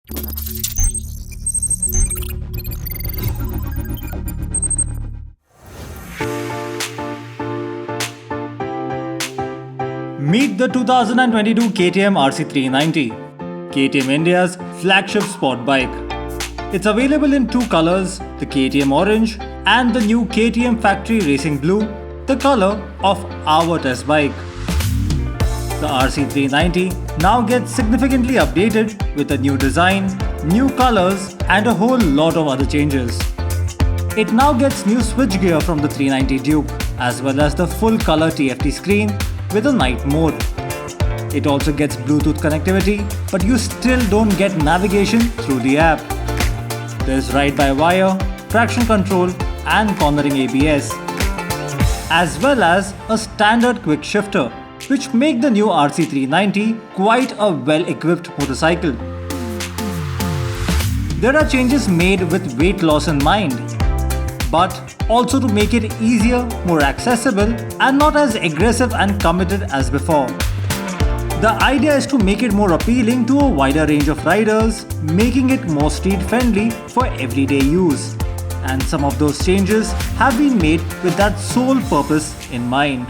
Meet the 2022 KTM RC 390, KTM India's flagship sport bike. It's available in two colors, the KTM Orange and the new KTM Factory Racing Blue, the color of our test bike. The RC 390 now gets significantly updated with a new design, new colors and a whole lot of other changes. It now gets new switchgear from the 390 Duke as well as the full color TFT screen with a night mode. It also gets Bluetooth connectivity, but you still don't get navigation through the app. There's ride-by-wire, traction control and cornering ABS, as well as a standard quick shifter, which make the new RC 390 quite a well-equipped motorcycle. There are changes made with weight loss in mind, but also to make it easier, more accessible and not as aggressive and committed as before. The idea is to make it more appealing to a wider range of riders, making it more street friendly for everyday use. And some of those changes have been made with that sole purpose in mind.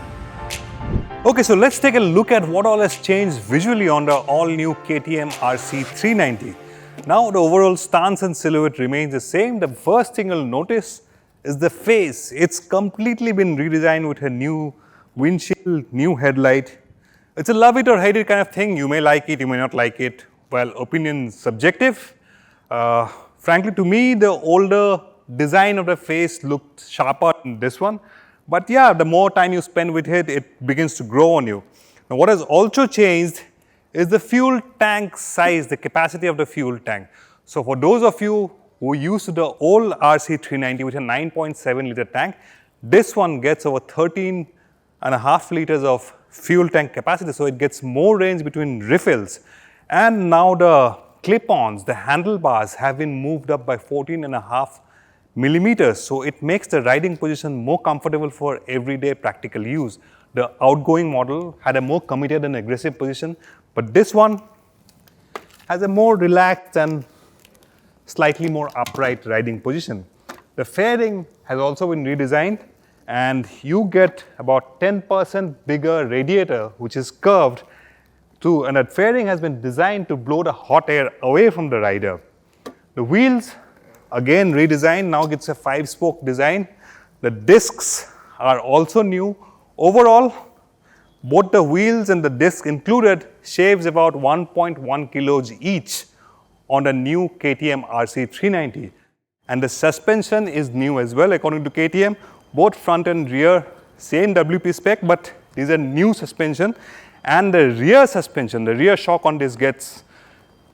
Okay, so let's take a look at what all has changed visually on the all-new KTM RC 390. Now the overall stance and silhouette remains the same. The first thing you'll notice is the face. It's completely been redesigned with a new windshield, new headlight. It's a love it or hate it kind of thing. You may like it, you may not like it. Well, opinion subjective. Frankly, to me, the older design of the face looked sharper than this one. But yeah, the more time you spend with it, it begins to grow on you. Now, what has also changed is the fuel tank size, the capacity of the fuel tank. So for those of you who used the old RC 390 with a 9.7 liter tank, this one gets over 13.5 liters of fuel tank capacity, so it gets more range between refills. And now the clip-ons, the handlebars have been moved up by 14.5 millimeters, so it makes the riding position more comfortable for everyday practical use. The outgoing model had a more committed and aggressive position, but this one has a more relaxed and slightly more upright riding position. The fairing has also been redesigned, and you get about 10% bigger radiator which is curved too, and that fairing has been designed to blow the hot air away from the rider. The wheels again redesigned, now gets a 5-spoke design. The discs are also new. Overall, both the wheels and the disc included shaves about 1.1 kilos each on the new KTM RC 390. And the suspension is new as well according to KTM. Both front and rear, same WP spec, but these are new suspension. And the rear suspension, the rear shock on this gets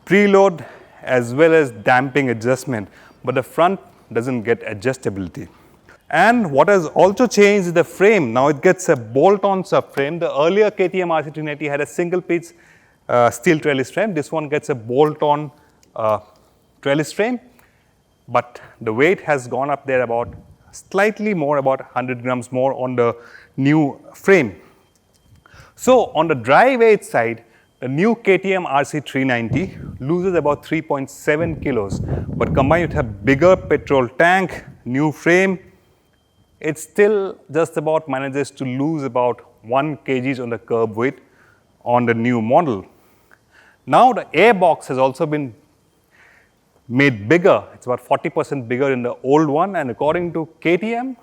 preload as well as damping adjustment, but the front doesn't get adjustability. And what has also changed is the frame. Now it gets a bolt-on subframe. The earlier KTM RC 390 had a single-piece steel trellis frame. This one gets a bolt-on trellis frame, but the weight has gone up there about slightly more, about 100 grams more on the new frame. So on the dry weight side, the new KTM RC 390 loses about 3.7 kilos, but combined with a bigger petrol tank, new frame, it still just about manages to lose about 1 kg on the curb weight on the new model. Now the airbox has also been made bigger. It's about 40% bigger in the old one, and according to KTM,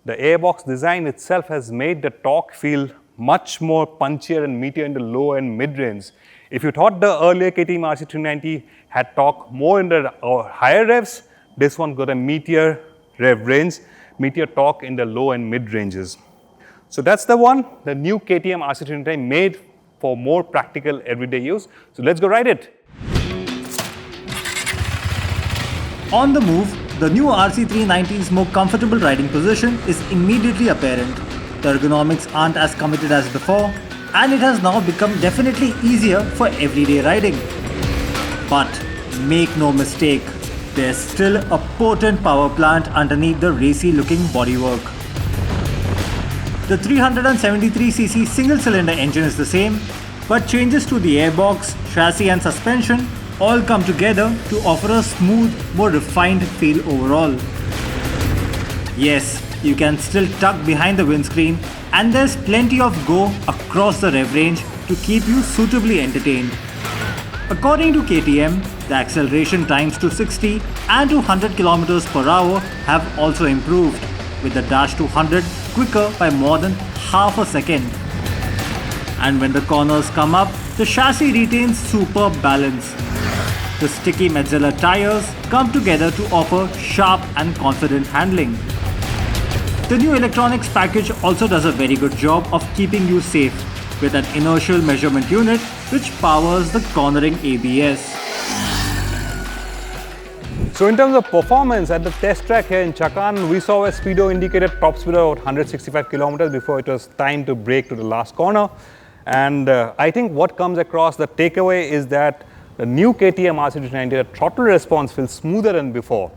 the airbox design itself has made the torque feel much more punchier and meatier in the low and mid-range. If you thought the earlier KTM RC 390 had torque more in the higher revs, this one got a meatier rev range, meatier torque in the low and mid ranges. So that's the one, the new KTM RC 390 made for more practical everyday use. So let's go ride it. On the move, the new RC 390's more comfortable riding position is immediately apparent. The ergonomics aren't as committed as before, and it has now become definitely easier for everyday riding. But make no mistake, there's still a potent power plant underneath the racy looking bodywork. The 373cc single cylinder engine is the same, but changes to the airbox, chassis and suspension all come together to offer a smooth, more refined feel overall. Yes, you can still tuck behind the windscreen and there's plenty of go across the rev range to keep you suitably entertained. According to KTM, the acceleration times to 60 and to 100 km per hour have also improved, with the dash to 100 quicker by more than half a second. And when the corners come up, the chassis retains superb balance. The sticky Metzeler tires come together to offer sharp and confident handling. The new electronics package also does a very good job of keeping you safe, with an inertial measurement unit which powers the cornering ABS. So in terms of performance, at the test track here in Chakan, we saw a speedo indicated top speed of 165 kilometers before it was time to brake to the last corner. And I think what comes across, the takeaway is that the new KTM RC 390, the throttle response feels smoother than before.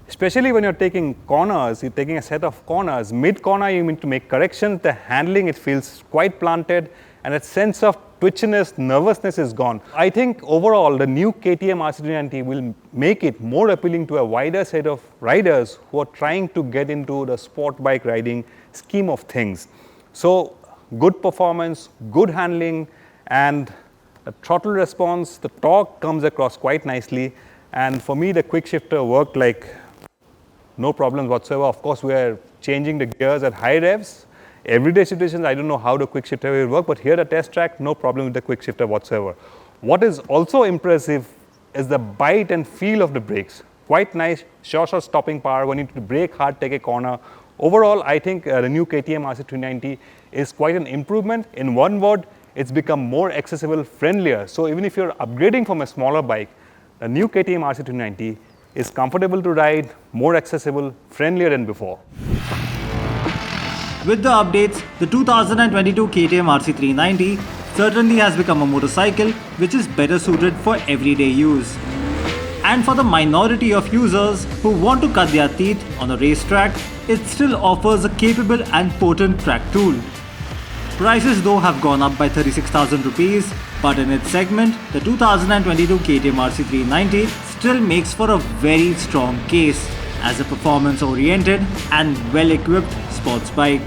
Especially when you're taking corners, you're taking a set of corners. Mid-corner, you need to make corrections. The handling, it feels quite planted. And that sense of twitchiness, nervousness is gone. I think overall, the new KTM RC 390 will make it more appealing to a wider set of riders who are trying to get into the sport bike riding scheme of things. So, good performance, good handling, and the throttle response, the torque comes across quite nicely. And for me, the quick shifter worked like no problems whatsoever. Of course, we are changing the gears at high revs. Everyday situations, I don't know how the quick shifter will work, but here at test track, no problem with the quick shifter whatsoever. What is also impressive is the bite and feel of the brakes. Quite nice, short stopping power when you need to brake hard, take a corner. Overall, I think the new KTM RC 390 is quite an improvement. In one word, it's become more accessible, friendlier. So even if you're upgrading from a smaller bike, the new KTM RC 390 is comfortable to ride, more accessible, friendlier than before. With the updates, the 2022 KTM RC 390 certainly has become a motorcycle which is better suited for everyday use. And for the minority of users who want to cut their teeth on a racetrack, it still offers a capable and potent track tool. Prices though have gone up by 36,000 rupees, but in its segment, the 2022 KTM RC 390 still makes for a very strong case as a performance-oriented and well-equipped sports bike.